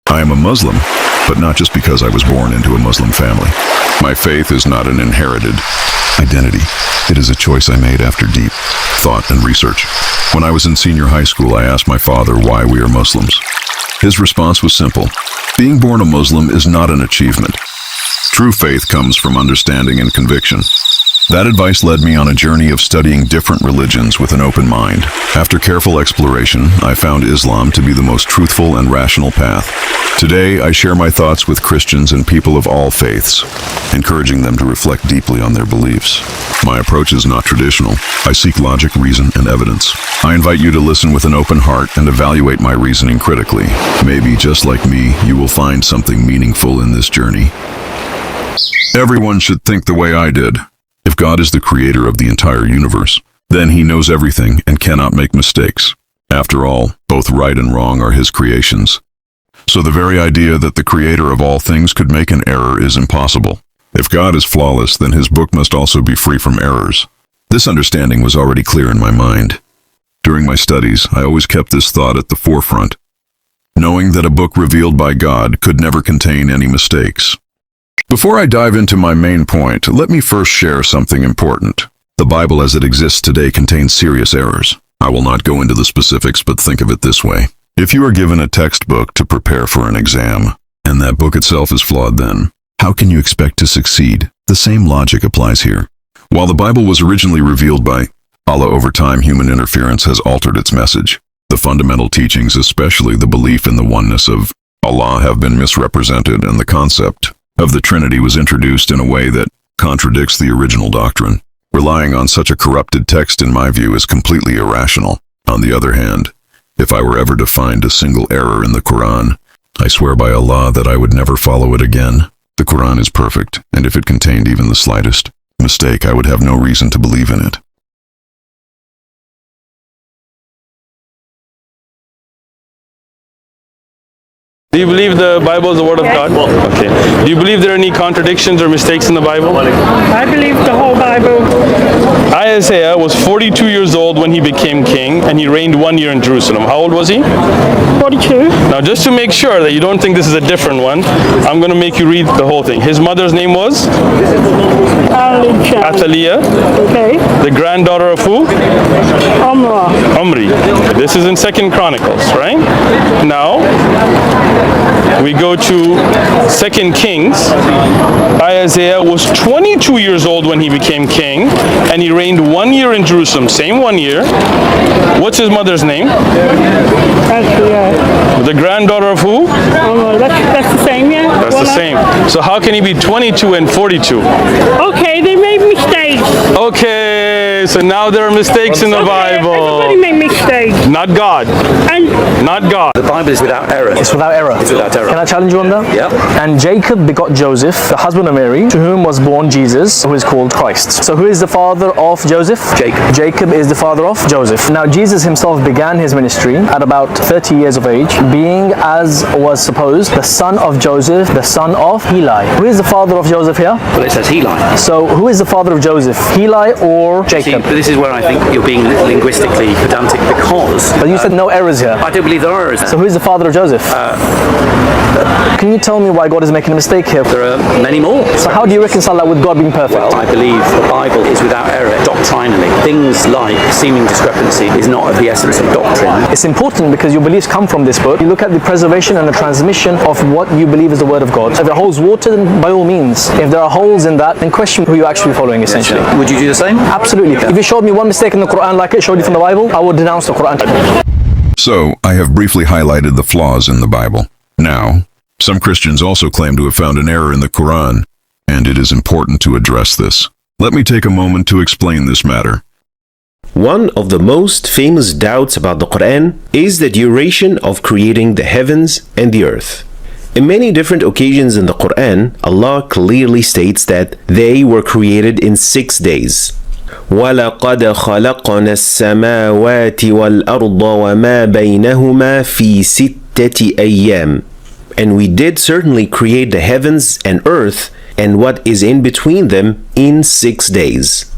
I am a Muslim, but not just because I was born into a Muslim family. My faith is not an inherited identity. It is a choice I made after deep thought and research. When I was in senior high school, I asked my father why we are Muslims. His response was simple. Being born a Muslim is not an achievement. True faith comes from understanding and conviction. That advice led me on a journey of studying different religions with an open mind. After careful exploration, I found Islam to be the most truthful and rational path. Today, I share my thoughts with Christians and people of all faiths, encouraging them to reflect deeply on their beliefs. My approach is not traditional. I seek logic, reason, and evidence. I invite you to listen with an open heart and evaluate my reasoning critically. Maybe, just like me, you will find something meaningful in this journey. Everyone should think the way I did. If God is the creator of the entire universe, then he knows everything and cannot make mistakes. After all, both right and wrong are his creations. So the very idea that the creator of all things could make an error is impossible. If God is flawless, then his book must also be free from errors. This understanding was already clear in my mind. During my studies, I always kept this thought at the forefront, knowing that a book revealed by God could never contain any mistakes. Before I dive into my main point, let me first share something important. The Bible as it exists today contains serious errors. I will not go into the specifics, but think of it this way. If you are given a textbook to prepare for an exam, and that book itself is flawed, then how can you expect to succeed? The same logic applies here. While the Bible was originally revealed by Allah, over time human interference has altered its message. The fundamental teachings, especially the belief in the oneness of Allah, have been misrepresented, and the concept of the Trinity was introduced in a way that contradicts the original doctrine. Relying on such a corrupted text, in my view, is completely irrational. On the other hand, if I were ever to find a single error in the Quran, I swear by Allah that I would never follow it again. The Quran is perfect, and if it contained even the slightest mistake, I would have no reason to believe in it. Do you believe the Bible is the Word of God? Okay. Do you believe there are any contradictions or mistakes in the Bible? I believe the whole Bible. Isaiah was 42 years old when he became king, and he reigned 1 year in Jerusalem. How old was he? 42. Now, just to make sure that you don't think this is a different one, I'm going to make you read the whole thing. His mother's name was? Athaliah. Okay. The granddaughter of who? Omri. This is in 2nd Chronicles, right? Now, we go to 2nd Kings. Isaiah was 22 years old when he became king, and he reigned 1 year in Jerusalem. Same 1 year. What's his mother's name? The granddaughter of who? That's the same, yeah? That's the same. So how can he be 22 and 42? Okay, they made mistakes. Okay, so now there are mistakes in the Bible. Everybody made mistakes. Not God. And Not God. The Bible is without error. It's without error. It's without error. Can I challenge you on that? Yeah. And Jacob begot Joseph, the husband of Mary, to whom was born Jesus, who is called Christ. So who is the father of Joseph? Jacob. Jacob is the father of Joseph. Now Jesus himself began his ministry at about 30 years of age, being, as was supposed, the son of Joseph, the son of Heli. Who is the father of Joseph here? Well, it says Heli. So who is the father of Joseph? Heli or Jacob? See, this is where I think you're being linguistically pedantic, because But you said no errors here. I do believe there are errors. So who is the father of Joseph? Can you tell me why God is making a mistake here? There are many more. So how do you reconcile that with God being perfect? Well, I believe the Bible is without error doctrinally. Things like seeming discrepancy is not of the essence of doctrine. It's important because your beliefs come from this book. You look at the preservation and the transmission of what you believe is the word of God. If it holds water, then by all means. If there are holes in that, then question who you're actually following, essentially. Would you do the same? Absolutely. If you showed me one mistake in the Quran like it showed you from the Bible, I would denounce the Quran. So, I have briefly highlighted the flaws in the Bible. Now, some Christians also claim to have found an error in the Quran, and it is important to address this. Let me take a moment to explain this matter. One of the most famous doubts about the Quran is the duration of creating the heavens and the earth. In many different occasions in the Quran, Allah clearly states that they were created in 6 days. وَلَقَدْ خَلَقْنَا السَّمَاوَاتِ وَالْأَرْضَ وَمَا بَيْنَهُمَا فِي سِتَّةِ أَيَّامٍ. And we did certainly create the heavens and earth and what is in between them in 6 days.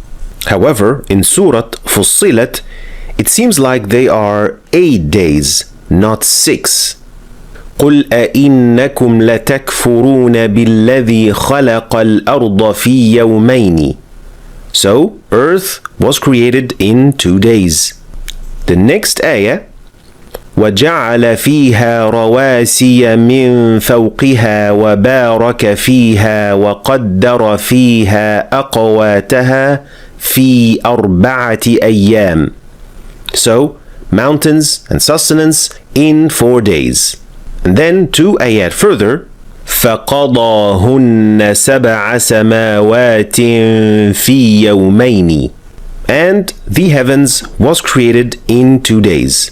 However, in Surah Fussilat, it seems like they are 8 days, not 6. قل أئنكم لتكفرون بالذي خلق الأرض في يومين. So, earth was created in 2 days. The next ayah, وجعل فيها رواسي من فوقها وبارك فيها وقدر فيها أقواتها في 4 أيام. So, mountains and sustenance in 4 days. And then 2 ayat further, فَقَضَاهُنَّ سَبْعَ سَمَاوَاتٍ فِي يَوْمَيْنِ. And the heavens was created in 2 days.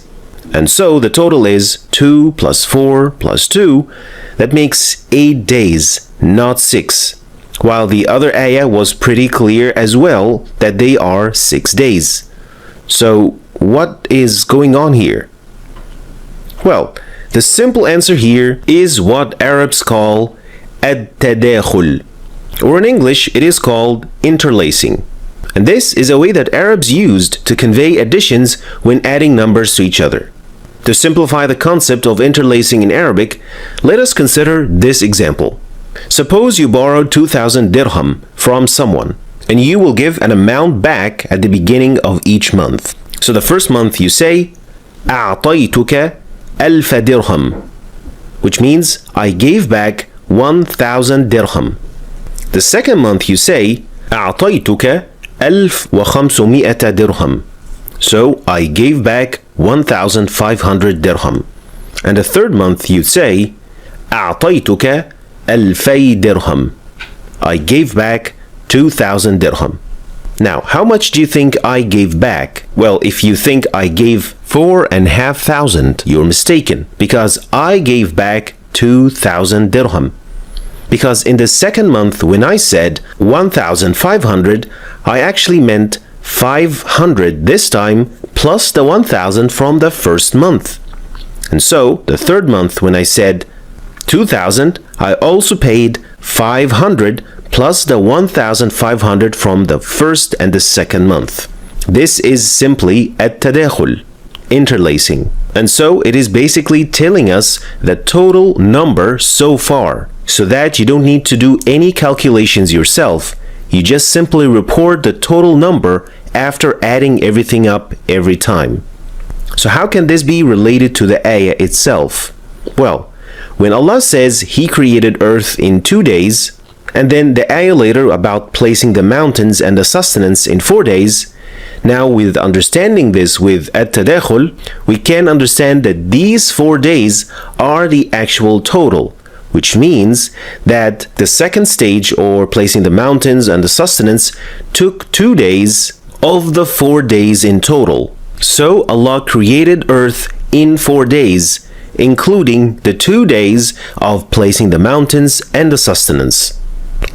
And so the total is 2 plus 4 plus 2. That makes 8 days, not 6. While the other ayah was pretty clear as well that they are 6 days. So what is going on here? Well, the simple answer here is what Arabs call التداخل, or in English it is called interlacing. And this is a way that Arabs used to convey additions when adding numbers to each other. To simplify the concept of interlacing in Arabic, let us consider this example. Suppose you borrowed 2,000 dirham from someone, and you will give an amount back at the beginning of each month. So the first month you say, أعطيتك 1000 dirham, which means I gave back 1,000 dirham. The second month you say, أعطيتك 1500 dirham. So I gave back 1,500 dirham. And the third month you say, أعطيتك 2000 dirham. I gave back 2,000 dirham. Now, how much do you think I gave back? Well, if you think I gave 4,500, you're mistaken, because I gave back 2,000 dirham. Because in the second month, when I said 1,500, I actually meant 500 this time, plus the 1,000 from the first month. And so, the third month, when I said 2,000, I also paid 500 plus the 1,500 from the first and the second month. This is simply التداخل, interlacing. And so it is basically telling us the total number so far, so that you don't need to do any calculations yourself. You just simply report the total number after adding everything up every time. So how can this be related to the ayah itself? Well, when Allah says He created earth in 2 days, and then the ayah later about placing the mountains and the sustenance in 4 days, now with understanding this with at-tadakhul, we can understand that these 4 days are the actual total, which means that the second stage, or placing the mountains and the sustenance, took 2 days of the 4 days in total. So Allah created earth in 4 days, including the 2 days of placing the mountains and the sustenance.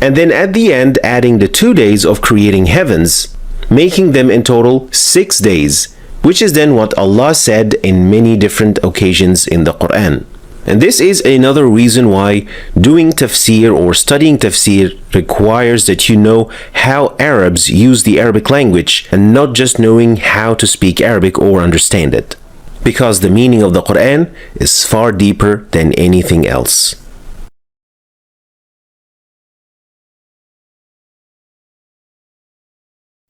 And then at the end adding the 2 days of creating heavens, making them in total 6 days, which is then what Allah said in many different occasions in the Quran. And this is another reason why doing tafsir or studying tafsir requires that you know how Arabs use the Arabic language and not just knowing how to speak Arabic or understand it. Because the meaning of the Quran is far deeper than anything else.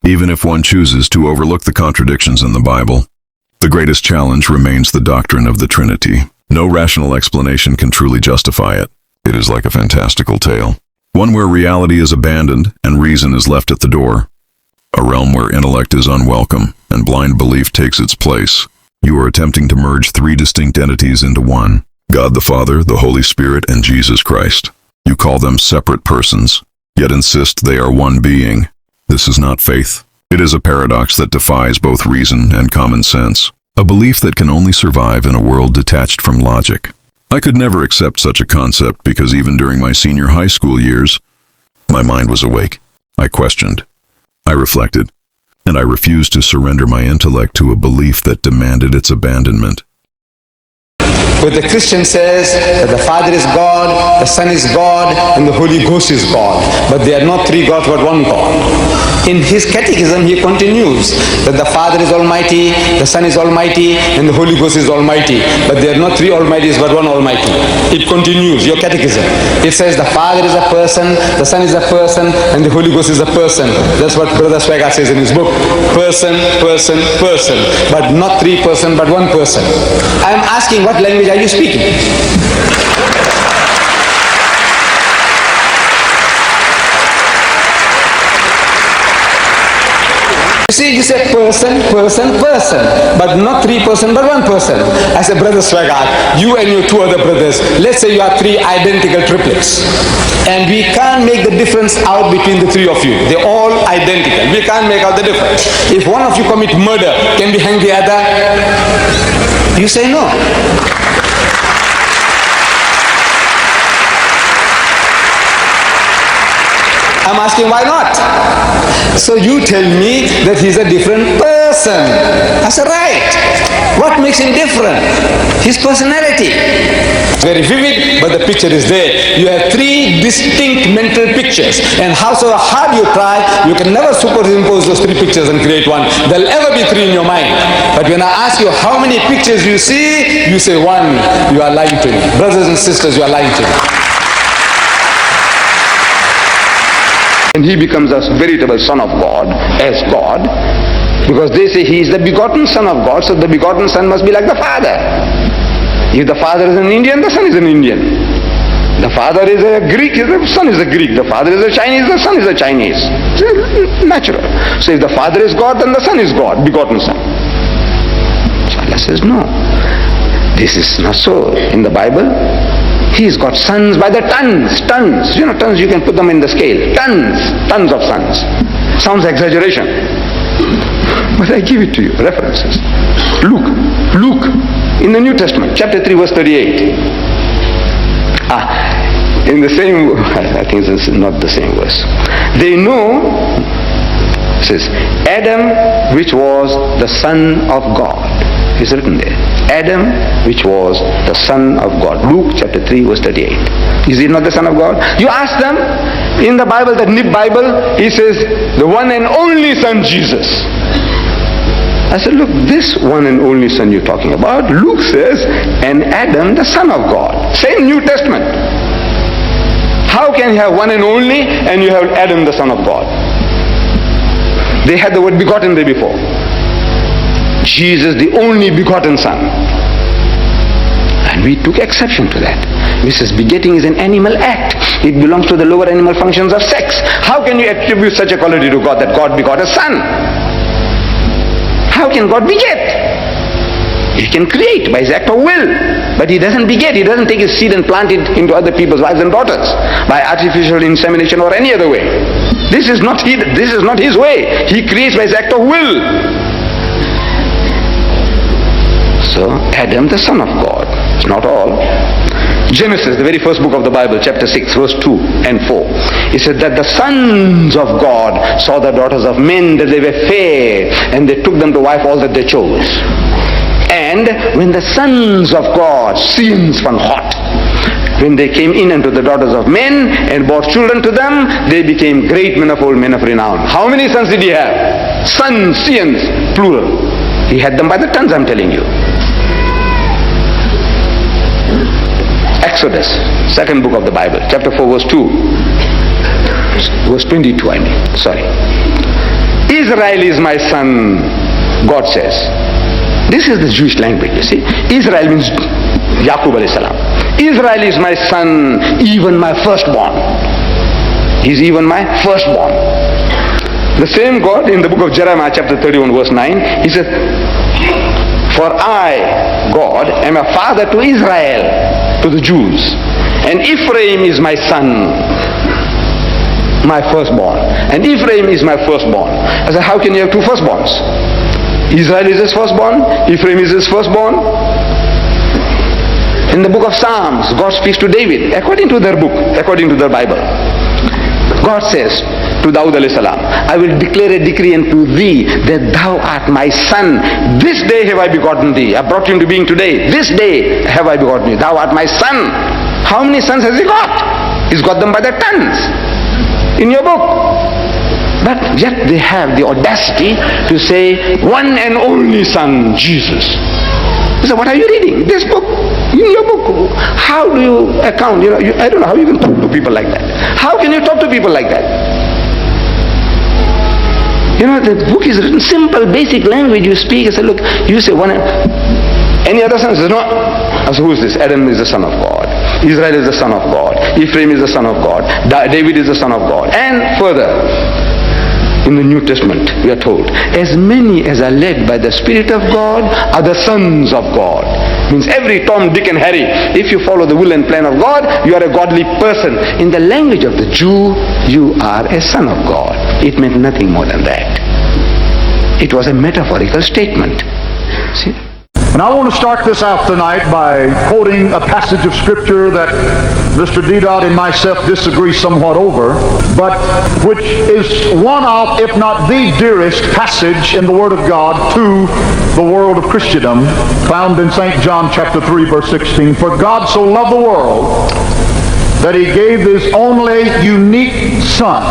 Even if one chooses to overlook the contradictions in the Bible, the greatest challenge remains the doctrine of the Trinity. No rational explanation can truly justify it. It is like a fantastical tale, one where reality is abandoned and reason is left at the door, a realm where intellect is unwelcome and blind belief takes its place. You are attempting to merge 3 distinct entities into one: God the Father, the Holy Spirit, and Jesus Christ. You call them separate persons, yet insist they are one being. This is not faith. It is a paradox that defies both reason and common sense, a belief that can only survive in a world detached from logic. I could never accept such a concept because even during my senior high school years, my mind was awake. I questioned, I reflected, and I refused to surrender my intellect to a belief that demanded its abandonment. But the Christian says that the Father is God, the Son is God, and the Holy Ghost is God. But they are not 3 gods, but 1 God. In his catechism, he continues that the Father is Almighty, the Son is Almighty, and the Holy Ghost is Almighty. But there are not three Almighties, but one Almighty. It continues, your catechism. It says the Father is a person, the Son is a person, and the Holy Ghost is a person. That's what Brother Swagger says in his book. Person, person, person. But not three person, but one person. I am asking, what language are you speaking? See, you said person, person, person, but not three person, but one person. I said, Brother Swagat, you and your two other brothers, let's say you are three identical triplets, and we can't make the difference out between the three of you. They're all identical. We can't make out the difference. If one of you commit murder, can we hang the other? You say no. I'm asking why not? So you tell me that he's a different person. I said, right. What makes him different? His personality. Very vivid, but the picture is there. You have three distinct mental pictures, and howsoever hard you try, you can never superimpose those three pictures and create one. There'll ever be three in your mind. But when I ask you how many pictures you see, you say one. You are lying to me. Brothers and sisters, you are lying to me. And he becomes a veritable Son of God, as God, because they say he is the begotten Son of God, so the begotten Son must be like the Father. If the Father is an Indian, the Son is an Indian. The Father is a Greek, the Son is a Greek. The Father is a Chinese, the Son is a Chinese. It's natural. So if the Father is God, then the Son is God, begotten Son. So Allah says, no. This is not so in the Bible. He's got sons by the tons. You know, tons, you can put them in the scale. Tons of sons. Sounds exaggeration. But I give it to you, references. Luke, in the New Testament, chapter 3, verse 38. In the same, I think this is not the same verse. They know, it says, Adam, which was the Son of God. It's written there. Adam, which was the Son of God. Luke chapter 3, verse 38. Is he not the Son of God? You ask them, in the Bible, the Nib Bible, he says, the one and only Son, Jesus. I said, look, this one and only Son you're talking about, Luke says, and Adam, the Son of God. Same New Testament. How can you have one and only, and you have Adam, the Son of God? They had the word begotten there before. Jesus, the only begotten Son. And we took exception to that. Mrs. Begetting is an animal act. It belongs to the lower animal functions of sex. How can you attribute such a quality to God, that God begot a son? How can God beget? He can create by his act of will, but he doesn't beget. He doesn't take his seed and plant it into other people's wives and daughters by artificial insemination or any other way. This is not his way. He creates by his act of will. So, Adam, the Son of God. It's not all. Genesis, the very first book of the Bible, chapter 6, verse 2 and 4. It said that the sons of God saw the daughters of men, that they were fair, and they took them to wife all that they chose. And when the sons of God, sins van hot, when they came in unto the daughters of men and bore children to them, they became great men of old, men of renown. How many sons did he have? Sons, scions, plural. He had them by the tons, I'm telling you. Exodus, second book of the Bible, chapter 4, verse 2. Verse 22, I mean. Sorry. Israel is my son, God says. This is the Jewish language, you see. Israel means Yaqub alayhi salam. Israel is my son, even my firstborn. He's even my firstborn. The same God in the book of Jeremiah, chapter 31, verse 9, he says, for I, God, am a father to Israel, to the Jews, and Ephraim is my son, my firstborn. And Ephraim is my firstborn. I said, how can you have two firstborns? Israel is his firstborn, Ephraim is his firstborn. In the book of Psalms, God speaks to David, according to their book, according to their Bible. God says to Dawud alayhi salam, I will declare a decree unto thee that thou art my son. This day have I begotten thee. I brought you into being today. This day have I begotten thee. Thou art my son. How many sons has he got? He's got them by the tons. In your book. But yet they have the audacity to say, one and only Son, Jesus. So what are you reading? This book, in your book. How do you account? I don't know how you can talk to people like that. How can you talk to people like that? The book is written simple, basic language. You speak and say, look, you say one. Any other son says, no. So who is this? Adam is the son of God. Israel is the son of God. Ephraim is the son of God. David is the son of God. And further, in the New Testament, we are told, as many as are led by the Spirit of God are the sons of God. Means every Tom, Dick and Harry, if you follow the will and plan of God, you are a godly person. In the language of the Jew, you are a son of God. It meant nothing more than that. It was a metaphorical statement. See? And I want to start this out tonight by quoting a passage of Scripture that Mr. Deedat and myself disagree somewhat over, but which is one of, if not the dearest passage in the Word of God to the world of Christendom, found in St. John chapter 3, verse 16. For God so loved the world that he gave his only unique Son.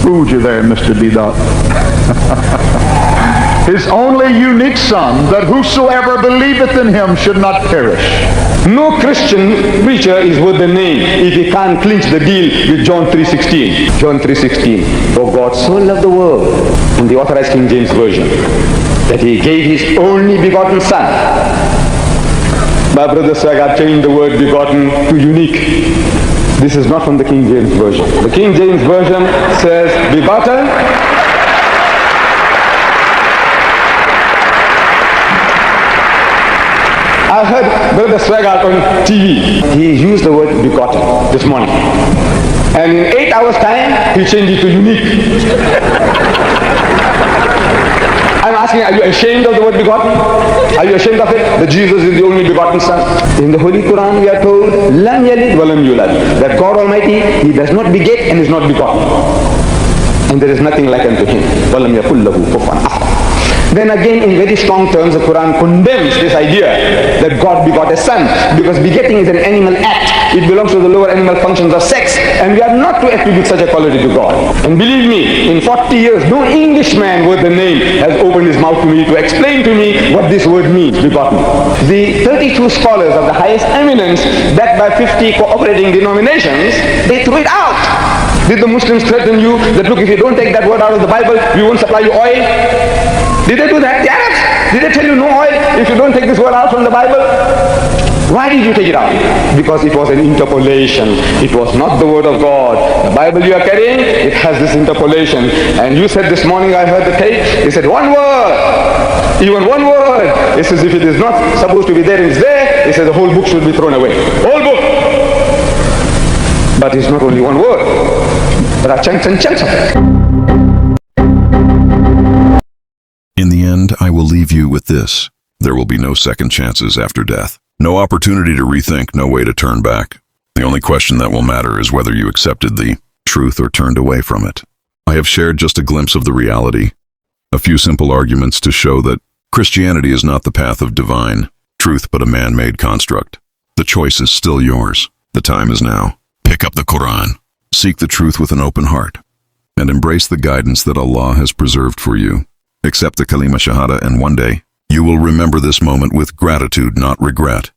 Fooled you there, Mr. Deedat. His only unique Son, that whosoever believeth in him should not perish. No Christian preacher is worth the name if he can't clinch the deal with John 3:16. John 3:16. For God so loved the world, in the Authorized King James Version, that he gave his only begotten Son. My brother Swagat changed the word begotten to unique. This is not from the King James Version. The King James Version says begotten. I heard Brother Swagat on TV. He used the word begotten this morning. And in 8 hours' time, he changed it to unique. I'm asking, are you ashamed of the word begotten? Are you ashamed of it? That Jesus is the only begotten Son? In the Holy Quran we are told, Lam yalid wa lam yulad. That God Almighty, he does not beget and is not begotten. And there is nothing like unto him. Wa lam yakul lahu kufuwan ahad. Then again, in very strong terms, the Quran condemns this idea that God begot a son, because begetting is an animal act. It belongs to the lower animal functions of sex, and we are not to attribute such a quality to God. And believe me, in 40 years, no Englishman worth the name has opened his mouth to me to explain to me what this word means, begotten. The 32 scholars of the highest eminence, backed by 50 cooperating denominations, they threw it out. Did the Muslims threaten you that, look, if you don't take that word out of the Bible, we won't supply you oil? Did they do that? The Arabs? Did they tell you no oil if you don't take this word out from the Bible? Why did you take it out? Because it was an interpolation. It was not the word of God. The Bible you are carrying, it has this interpolation. And you said this morning, I heard the tape, he said one word. Even one word. It says if it is not supposed to be there, it's there. It says the whole book should be thrown away. Whole book. But it's not only one word. There are chunks and chunks of it. In the end, I will leave you with this. There will be no second chances after death. No opportunity to rethink, no way to turn back. The only question that will matter is whether you accepted the truth or turned away from it. I have shared just a glimpse of the reality. A few simple arguments to show that Christianity is not the path of divine truth but a man-made construct. The choice is still yours. The time is now. Pick up the Quran. Seek the truth with an open heart. And embrace the guidance that Allah has preserved for you. Accept the Kalima Shahada, and one day, you will remember this moment with gratitude, not regret.